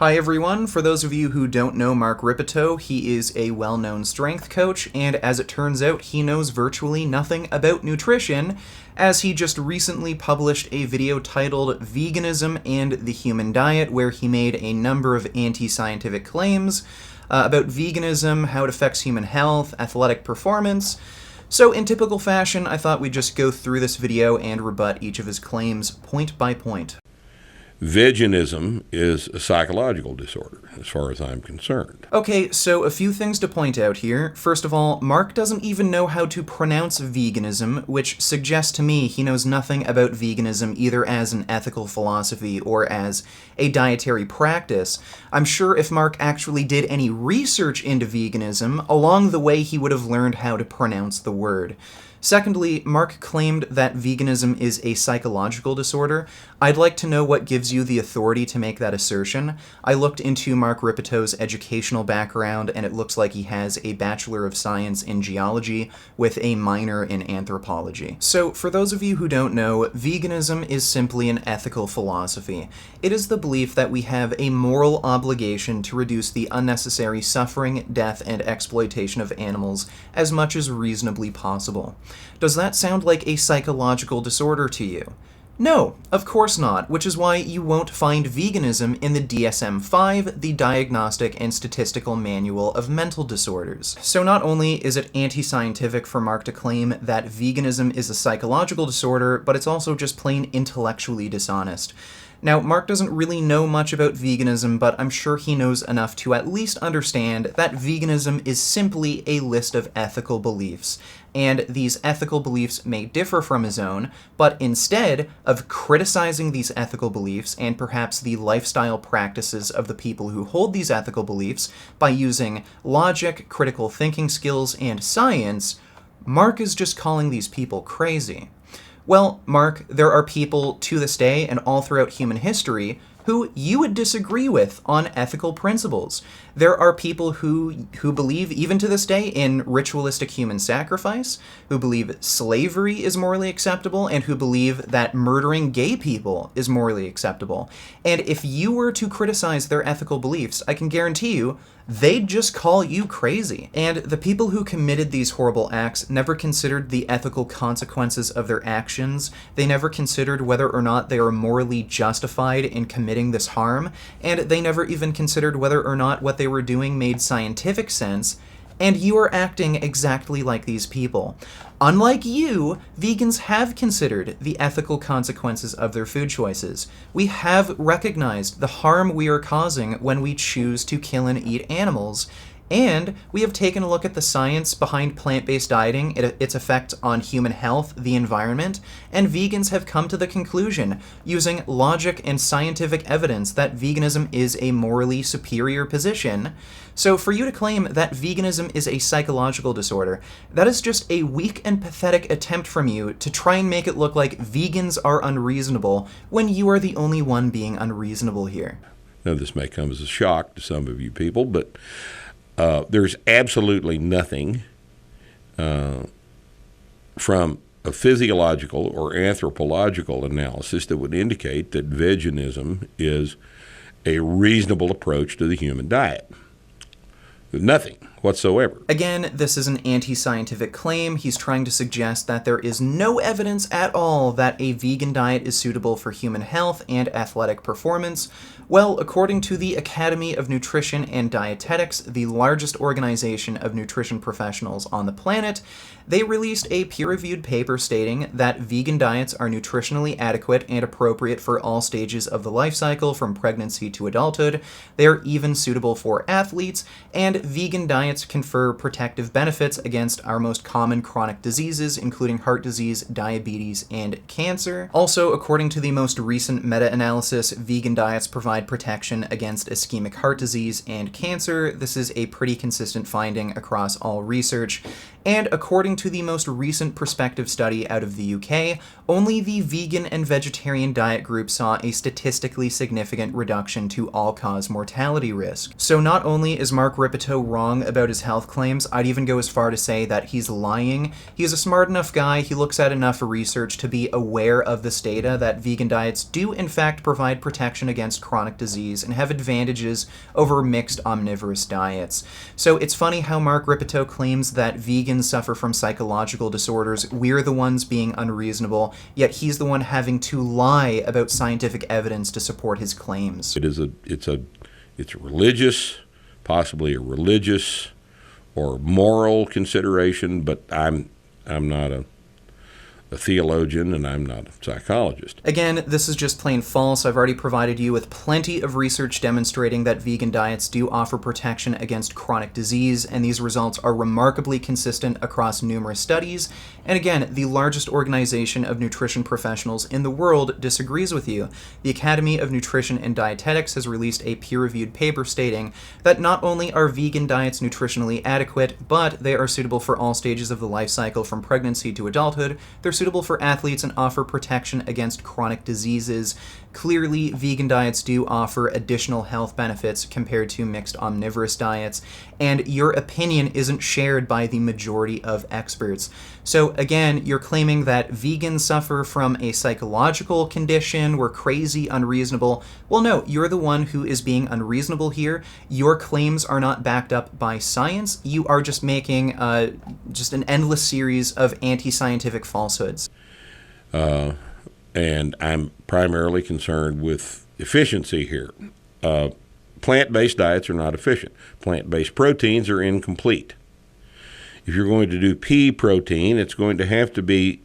Hi everyone, for those of you who don't know Mark Rippetoe, he is a well-known strength coach, and as it turns out, he knows virtually nothing about nutrition, as he just recently published a video titled Veganism and the Human Diet, where he made a number of anti-scientific claims about veganism, how it affects human health, athletic performance. So in typical fashion, I thought we'd just go through this video and rebut each of his claims point by point. Veganism is a psychological disorder, as far as I'm concerned. Okay, so a few things to point out here. First of all, Mark doesn't even know how to pronounce veganism, which suggests to me he knows nothing about veganism either as an ethical philosophy or as a dietary practice. I'm sure if Mark actually did any research into veganism, along the way he would have learned how to pronounce the word. Secondly, Mark claimed that veganism is a psychological disorder. I'd like to know what gives you the authority to make that assertion. I looked into Mark Rippetoe's educational background, and it looks like he has a Bachelor of Science in Geology with a minor in Anthropology. So, for those of you who don't know, veganism is simply an ethical philosophy. It is the belief that we have a moral obligation to reduce the unnecessary suffering, death, and exploitation of animals as much as reasonably possible. Does that sound like a psychological disorder to you? No, of course not, which is why you won't find veganism in the DSM-5, the Diagnostic and Statistical Manual of Mental Disorders. So not only is it anti-scientific for Mark to claim that veganism is a psychological disorder, but it's also just plain intellectually dishonest. Now, Mark doesn't really know much about veganism, but I'm sure he knows enough to at least understand that veganism is simply a list of ethical beliefs, and these ethical beliefs may differ from his own, but instead of criticizing these ethical beliefs and perhaps the lifestyle practices of the people who hold these ethical beliefs by using logic, critical thinking skills, and science, Mark is just calling these people crazy. Well, Mark, there are people to this day and all throughout human history who you would disagree with on ethical principles. There are people who believe, even to this day, in ritualistic human sacrifice, who believe slavery is morally acceptable, and who believe that murdering gay people is morally acceptable. And if you were to criticize their ethical beliefs, I can guarantee you, they'd just call you crazy. And the people who committed these horrible acts never considered the ethical consequences of their actions. They never considered whether or not they are morally justified in committing this harm, and they never even considered whether or not what they were doing made scientific sense, and you are acting exactly like these people. Unlike you, vegans have considered the ethical consequences of their food choices. We have recognized the harm we are causing when we choose to kill and eat animals, and we have taken a look at the science behind plant-based dieting, its effect on human health, the environment, and vegans have come to the conclusion, using logic and scientific evidence, that veganism is a morally superior position. So for you to claim that veganism is a psychological disorder, that is just a weak and pathetic attempt from you to try and make it look like vegans are unreasonable when you are the only one being unreasonable here. Now, this may come as a shock to some of you people, but there's absolutely nothing from a physiological or anthropological analysis that would indicate that veganism is a reasonable approach to the human diet. Nothing whatsoever. Again, this is an anti-scientific claim. He's trying to suggest that there is no evidence at all that a vegan diet is suitable for human health and athletic performance. Well, according to the Academy of Nutrition and Dietetics, the largest organization of nutrition professionals on the planet, they released a peer-reviewed paper stating that vegan diets are nutritionally adequate and appropriate for all stages of the life cycle from pregnancy to adulthood. They are even suitable for athletes, and vegan diets confer protective benefits against our most common chronic diseases, including heart disease, diabetes, and cancer. Also, according to the most recent meta-analysis, vegan diets provide protection against ischemic heart disease and cancer. This is a pretty consistent finding across all research. And according to the most recent prospective study out of the UK, only the vegan and vegetarian diet group saw a statistically significant reduction to all-cause mortality risk. So not only is Mark Rippetoe wrong about his health claims, I'd even go as far to say that he's lying. He's a smart enough guy, he looks at enough research to be aware of this data that vegan diets do in fact provide protection against chronic disease and have advantages over mixed omnivorous diets. So it's funny how Mark Rippetoe claims that vegans suffer from psychological disorders, we're the ones being unreasonable, yet he's the one having to lie about scientific evidence to support his claims. It's a religious, possibly a religious or moral consideration, but I'm not a theologian and I'm not a psychologist. Again, this is just plain false. I've already provided you with plenty of research demonstrating that vegan diets do offer protection against chronic disease, and these results are remarkably consistent across numerous studies. And again, the largest organization of nutrition professionals in the world disagrees with you. The Academy of Nutrition and Dietetics has released a peer-reviewed paper stating that not only are vegan diets nutritionally adequate, but they are suitable for all stages of the life cycle from pregnancy to adulthood. They're suitable for athletes and offer protection against chronic diseases. Clearly, vegan diets do offer additional health benefits compared to mixed omnivorous diets, and your opinion isn't shared by the majority of experts. So again, you're claiming that vegans suffer from a psychological condition, we're crazy, unreasonable. Well, no, you're the one who is being unreasonable here. Your claims are not backed up by science. You are just making just an endless series of anti-scientific falsehoods. And I'm primarily concerned with efficiency here. Plant-based diets are not efficient. Plant-based proteins are incomplete. If you're going to do pea protein, it's going to have to be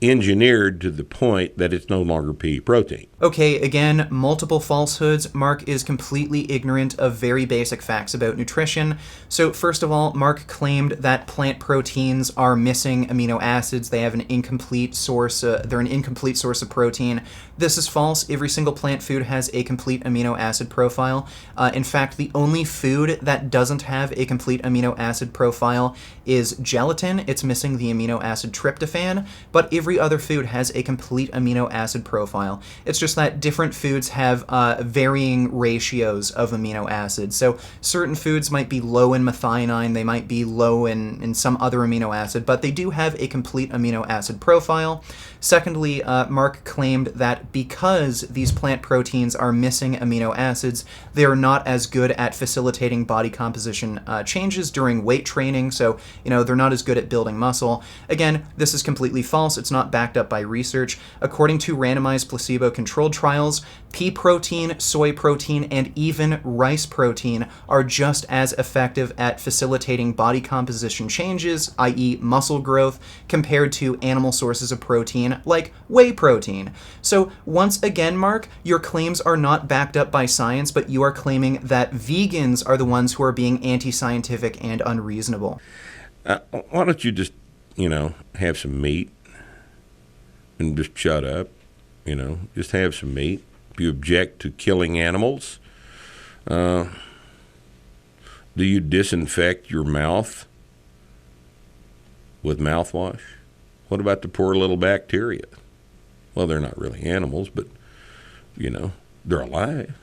engineered to the point that it's no longer pea protein. Okay, again, multiple falsehoods. Mark is completely ignorant of very basic facts about nutrition. So first of all, Mark claimed that plant proteins are missing amino acids. They have an incomplete source. They're an incomplete source of protein. This is false. Every single plant food has a complete amino acid profile. In fact, the only food that doesn't have a complete amino acid profile is gelatin. It's missing the amino acid tryptophan, but every other food has a complete amino acid profile. It's just that different foods have varying ratios of amino acids. So certain foods might be low in methionine, they might be low in some other amino acid, but they do have a complete amino acid profile. Secondly, Mark claimed that because these plant proteins are missing amino acids, they are not as good at facilitating body composition changes during weight training, so they're not as good at building muscle. Again, this is completely false. It's not backed up by research. According to randomized placebo-controlled trials, pea protein, soy protein, and even rice protein are just as effective at facilitating body composition changes, i.e. muscle growth, compared to animal sources of protein like whey protein. So once again, Mark, your claims are not backed up by science, but you are claiming that vegans are the ones who are being anti-scientific and unreasonable. Why don't you just, have some meat and just shut up, just have some meat. If you object to killing animals, do you disinfect your mouth with mouthwash? What about the poor little bacteria? Well, they're not really animals, but, they're alive.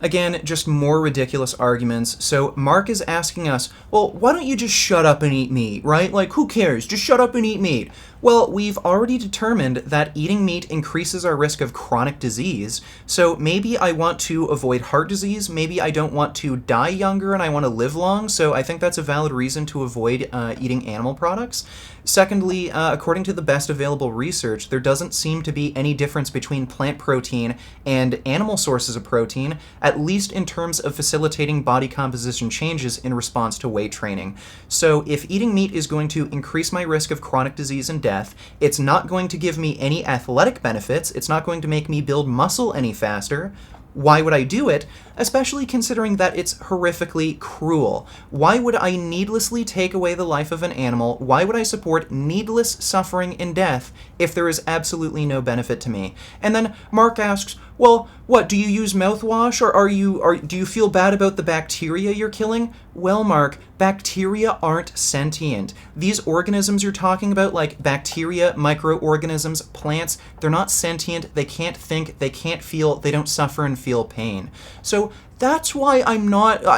Again, just more ridiculous arguments. So Mark is asking us, well, why don't you just shut up and eat meat, right? Like, who cares? Just shut up and eat meat. Well, we've already determined that eating meat increases our risk of chronic disease, so maybe I want to avoid heart disease, maybe I don't want to die younger and I want to live long, so I think that's a valid reason to avoid eating animal products. Secondly, according to the best available research, there doesn't seem to be any difference between plant protein and animal sources of protein, at least in terms of facilitating body composition changes in response to weight training. So if eating meat is going to increase my risk of chronic disease and death, it's not going to give me any athletic benefits, it's not going to make me build muscle any faster. Why would I do it? Especially considering that it's horrifically cruel. Why would I needlessly take away the life of an animal? Why would I support needless suffering and death if there is absolutely no benefit to me? And then Mark asks, Well, what, do you use mouthwash, or do you feel bad about the bacteria you're killing? Well, Mark, bacteria aren't sentient. These organisms you're talking about, like bacteria, microorganisms, plants, they're not sentient, they can't think, they can't feel, they don't suffer and feel pain. So that's why I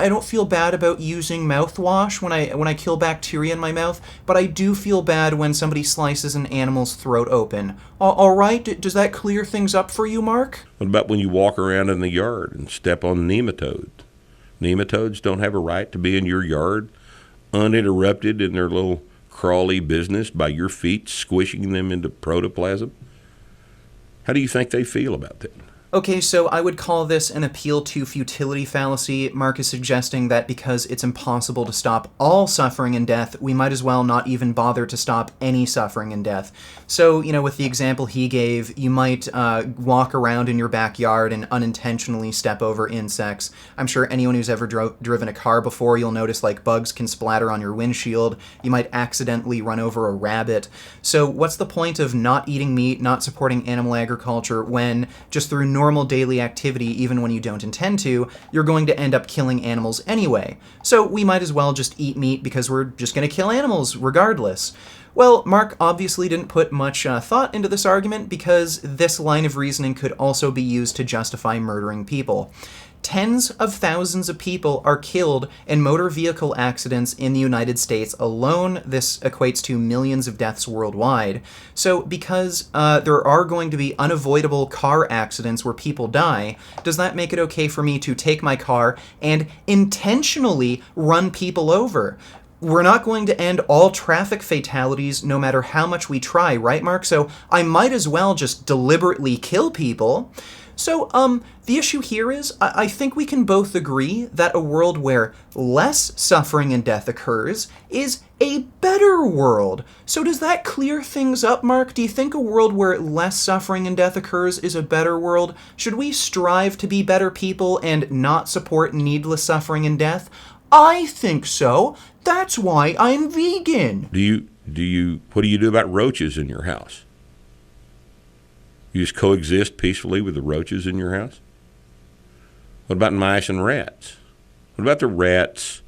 don't feel bad about using mouthwash when I kill bacteria in my mouth, but I do feel bad when somebody slices an animal's throat open. All right, does that clear things up for you, Mark? What about when you walk around in the yard and step on nematodes? Nematodes don't have a right to be in your yard uninterrupted in their little crawly business by your feet squishing them into protoplasm. How do you think they feel about that? Okay, so I would call this an appeal to futility fallacy. Mark is suggesting that because it's impossible to stop all suffering and death, we might as well not even bother to stop any suffering and death. So, with the example he gave, you might walk around in your backyard and unintentionally step over insects. I'm sure anyone who's ever driven a car before, you'll notice like bugs can splatter on your windshield. You might accidentally run over a rabbit. So what's the point of not eating meat, not supporting animal agriculture, when just through normal daily activity, even when you don't intend to, you're going to end up killing animals anyway. So we might as well just eat meat because we're just going to kill animals regardless. Well, Mark obviously didn't put much thought into this argument because this line of reasoning could also be used to justify murdering people. Tens of thousands of people are killed in motor vehicle accidents in the United States alone. This equates to millions of deaths worldwide. So because there are going to be unavoidable car accidents where people die, does that make it okay for me to take my car and intentionally run people over? We're not going to end all traffic fatalities no matter how much we try, right, Mark? So I might as well just deliberately kill people. So, the issue here is, I think we can both agree that a world where less suffering and death occurs is a better world. So does that clear things up, Mark? Do you think a world where less suffering and death occurs is a better world? Should we strive to be better people and not support needless suffering and death? I think so. That's why I'm vegan. What do you do about roaches in your house? You just coexist peacefully with the roaches in your house? What about mice and rats? What about the rats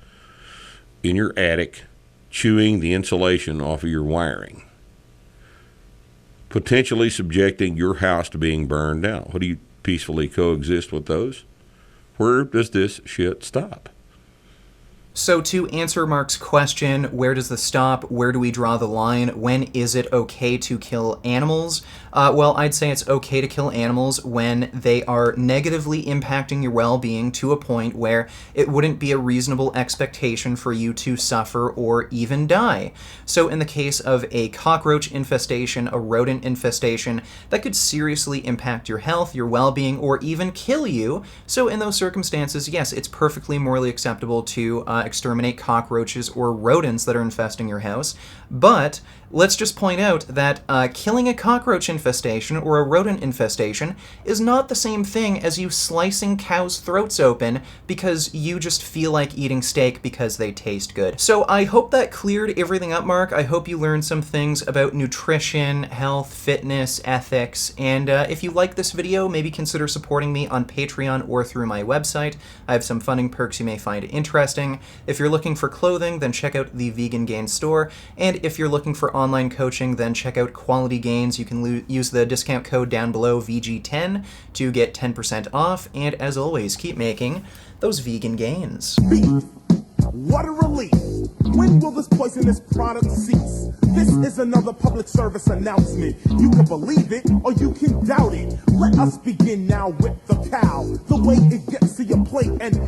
in your attic chewing the insulation off of your wiring? Potentially subjecting your house to being burned down. What do you peacefully coexist with those? Where does this shit stop? So to answer Mark's question, where does this stop? Where do we draw the line? When is it okay to kill animals? Well, I'd say it's okay to kill animals when they are negatively impacting your well-being to a point where it wouldn't be a reasonable expectation for you to suffer or even die. So in the case of a cockroach infestation, a rodent infestation, that could seriously impact your health, your well-being, or even kill you. So in those circumstances, yes, it's perfectly morally acceptable to exterminate cockroaches or rodents that are infesting your house. But let's just point out that killing a cockroach infestation or a rodent infestation is not the same thing as you slicing cows' throats open because you just feel like eating steak because they taste good. So I hope that cleared everything up, Mark. I hope you learned some things about nutrition, health, fitness, ethics, and if you like this video, maybe consider supporting me on Patreon or through my website. I have some funding perks you may find interesting. If you're looking for clothing, then check out the Vegan Gains store, and if you're looking for online coaching, then check out Quality Gains. You can use the discount code down below, VG10, to get 10% off, and as always, keep making those vegan gains. Beef. What a relief. When will this poisonous product cease? This is another public service announcement. You can believe it or you can doubt it. Let us begin now with the cow. The way it gets to your plate and how